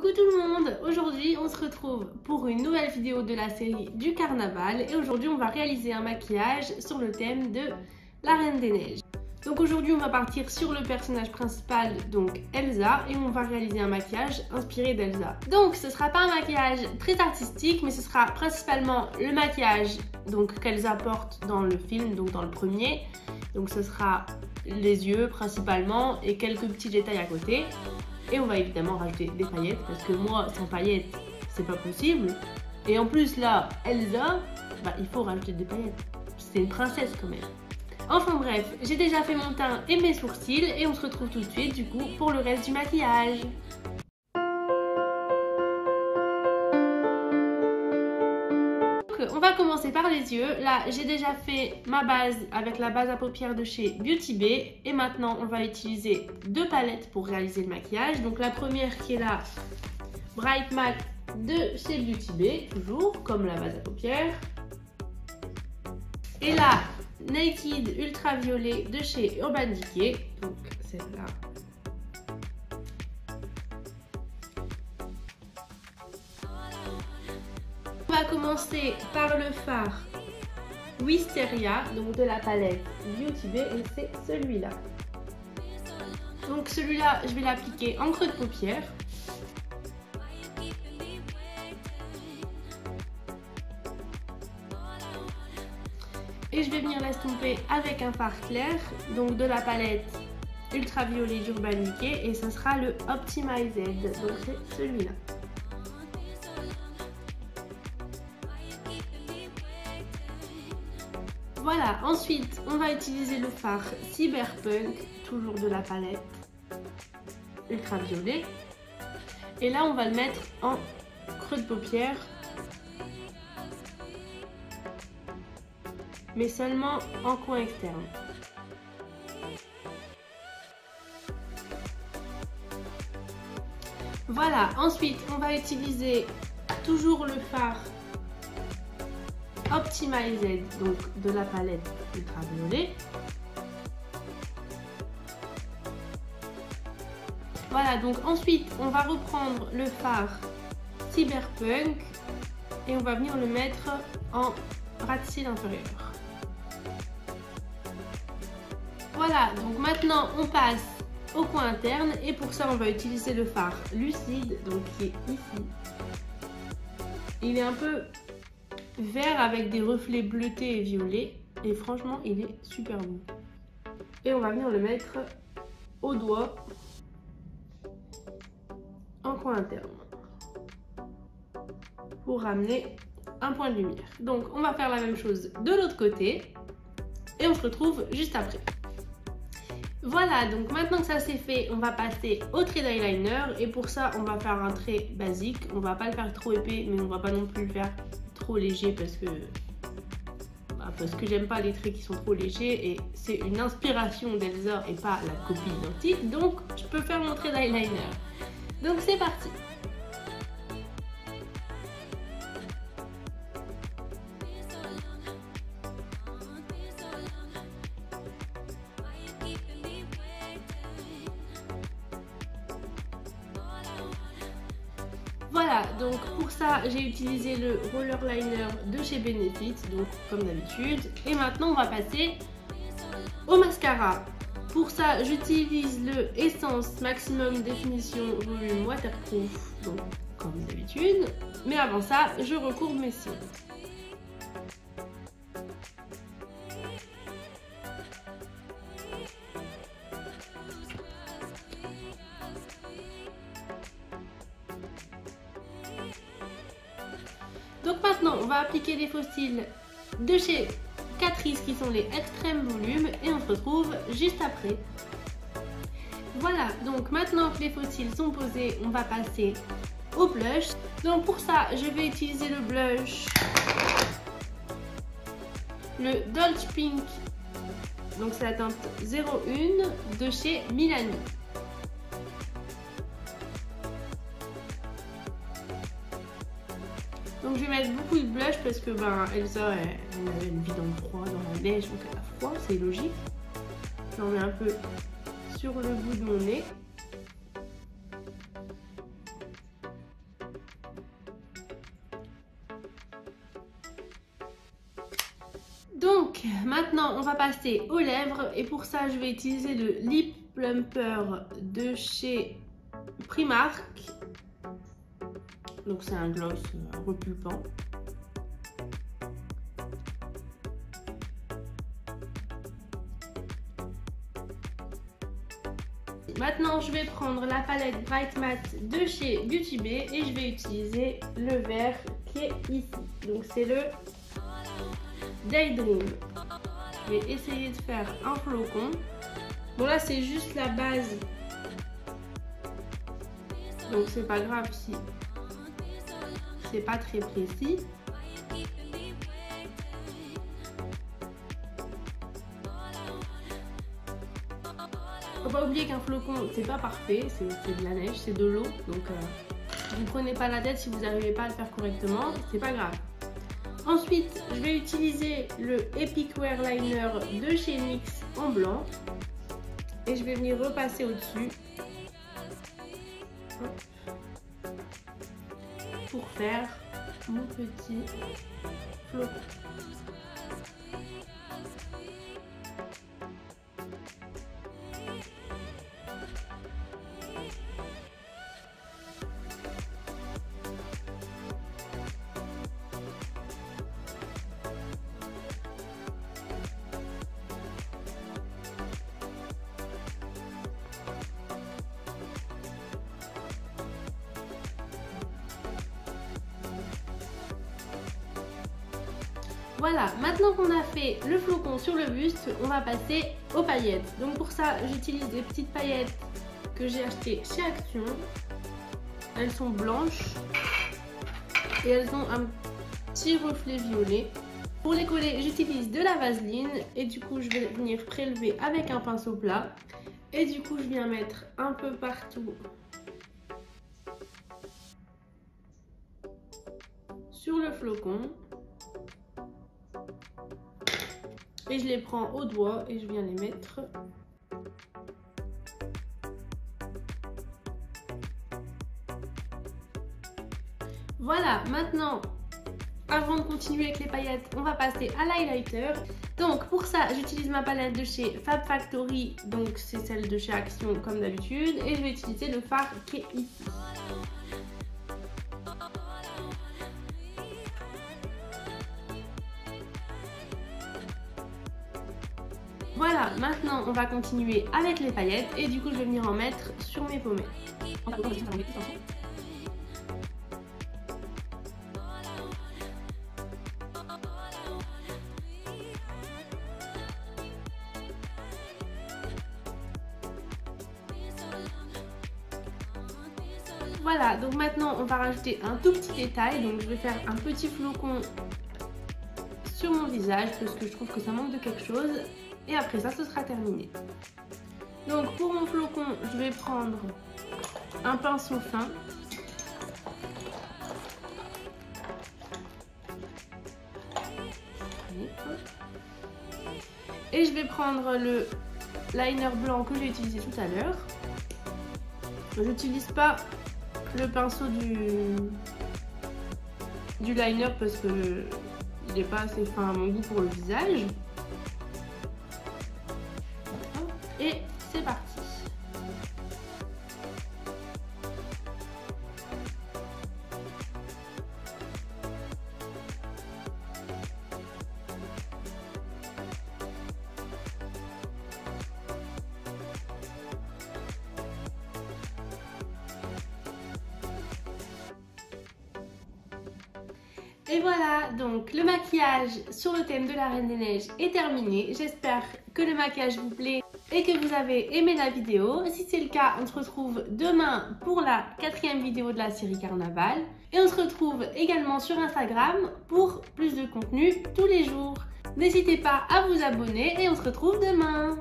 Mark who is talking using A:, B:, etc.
A: Coucou tout le monde, aujourd'hui on se retrouve pour une nouvelle vidéo de la série du carnaval et aujourd'hui on va réaliser un maquillage sur le thème de la Reine des Neiges. Donc aujourd'hui on va partir sur le personnage principal, donc Elsa, et on va réaliser un maquillage inspiré d'Elsa. Donc ce sera pas un maquillage très artistique mais ce sera principalement le maquillage qu'Elsa porte dans le film, donc dans le premier. Donc ce sera les yeux principalement et quelques petits détails à côté. Et on va évidemment rajouter des paillettes parce que moi sans paillettes c'est pas possible. Et en plus là Elsa, il faut rajouter des paillettes. C'est une princesse quand même. Enfin bref, j'ai déjà fait mon teint et mes sourcils et on se retrouve tout de suite du coup pour le reste du maquillage. On va commencer par les yeux. Là, j'ai déjà fait ma base avec la base à paupières de chez Beauty Bay. Et maintenant, on va utiliser deux palettes pour réaliser le maquillage. Donc la première qui est la Bright Matte de chez Beauty Bay, toujours comme la base à paupières. Et la Naked Ultraviolet de chez Urban Decay. Donc celle-là. On va commencer par le fard Wisteria, donc de la palette Beauty Bay, et c'est celui-là. Donc celui-là, je vais l'appliquer en creux de paupière. Et je vais venir l'estomper avec un fard clair, donc de la palette Ultraviolet d'Urban Decay, et ce sera le Optimized, donc c'est celui-là. Voilà, ensuite on va utiliser le fard Cyberpunk, toujours de la palette Ultraviolet. Et là on va le mettre en creux de paupière, mais seulement en coin externe. Voilà, ensuite on va utiliser toujours le fard Optimized, donc de la palette Ultraviolet. Voilà, donc ensuite on va reprendre le fard Cyberpunk et on va venir le mettre en ras de cils inférieur. Voilà, donc maintenant on passe au coin interne et pour ça on va utiliser le fard Lucide, donc qui est ici. Il est un peu vert avec des reflets bleutés et violets et franchement il est super beau. Et on va venir le mettre au doigt en coin interne pour ramener un point de lumière. Donc on va faire la même chose de l'autre côté et on se retrouve juste après. Voilà, donc maintenant que ça c'est fait, on va passer au trait d'eyeliner et pour ça on va faire un trait basique. On va pas le faire trop épais mais on va pas non plus le faire trop léger parce que j'aime pas les traits qui sont trop légers et c'est une inspiration d'Elsa et pas la copie identique, donc je peux faire mon trait d'eyeliner. Donc c'est parti. Voilà, donc pour ça j'ai utilisé le roller liner de chez Benefit, donc comme d'habitude. Et maintenant on va passer au mascara. Pour ça j'utilise le Essence Maximum Définition Volume Waterproof, donc comme d'habitude. Mais avant ça je recourbe mes cils. Donc maintenant on va appliquer les faux cils de chez Catrice qui sont les extrêmes volumes et on se retrouve juste après. Voilà, donc maintenant que les faux cils sont posés, on va passer au blush. Donc pour ça je vais utiliser le blush, le Dolce Pink, donc c'est la teinte 01 de chez Milani. Donc je vais mettre beaucoup de blush parce que Elsa elle avait une vie dans le froid, dans la neige, donc elle a froid, c'est logique. J'en mets un peu sur le bout de mon nez. Donc maintenant on va passer aux lèvres et pour ça je vais utiliser le Lip Plumper de chez Primark. Donc c'est un gloss repulpant. Maintenant je vais prendre la palette Bright Matte de chez Beauty Bay et je vais utiliser le vert qui est ici. Donc c'est le Daydream. Je vais essayer de faire un flocon. Bon là c'est juste la base. Donc c'est pas grave si c'est pas très précis. Faut pas oublier qu'un flocon c'est pas parfait, c'est de la neige, c'est de l'eau. Donc vous prenez pas la tête si vous n'arrivez pas à le faire correctement, c'est pas grave. Ensuite, je vais utiliser le Epic Wear Liner de chez NYX en blanc. Et je vais venir repasser au-dessus. Pour faire mon petit flocon. Voilà, maintenant qu'on a fait le flocon sur le buste, on va passer aux paillettes. Donc pour ça, j'utilise des petites paillettes que j'ai achetées chez Action. Elles sont blanches et elles ont un petit reflet violet. Pour les coller, j'utilise de la vaseline et du coup, je vais venir prélever avec un pinceau plat. Et du coup, je viens mettre un peu partout sur le flocon. Et je les prends au doigt et je viens les mettre. Voilà, maintenant, avant de continuer avec les paillettes, on va passer à l'highlighter. Donc pour ça, j'utilise ma palette de chez Fab Factory, donc c'est celle de chez Action comme d'habitude. Et je vais utiliser le fard qui est ici. Voilà, maintenant on va continuer avec les paillettes et du coup je vais venir en mettre sur mes pommettes. Voilà, donc maintenant on va rajouter un tout petit détail, donc je vais faire un petit flocon sur mon visage parce que je trouve que ça manque de quelque chose. Et après ça, ce sera terminé. Donc pour mon flocon, je vais prendre un pinceau fin. Et je vais prendre le liner blanc que j'ai utilisé tout à l'heure. Je n'utilise pas le pinceau du liner parce que il n'est pas assez fin à mon goût pour le visage. Et c'est parti. Et voilà, donc le maquillage sur le thème de la Reine des Neiges est terminé. J'espère que le maquillage vous plaît et que vous avez aimé la vidéo. Si c'est le cas, on se retrouve demain pour la 4e vidéo de la série Carnaval. Et on se retrouve également sur Instagram pour plus de contenu tous les jours. N'hésitez pas à vous abonner et on se retrouve demain.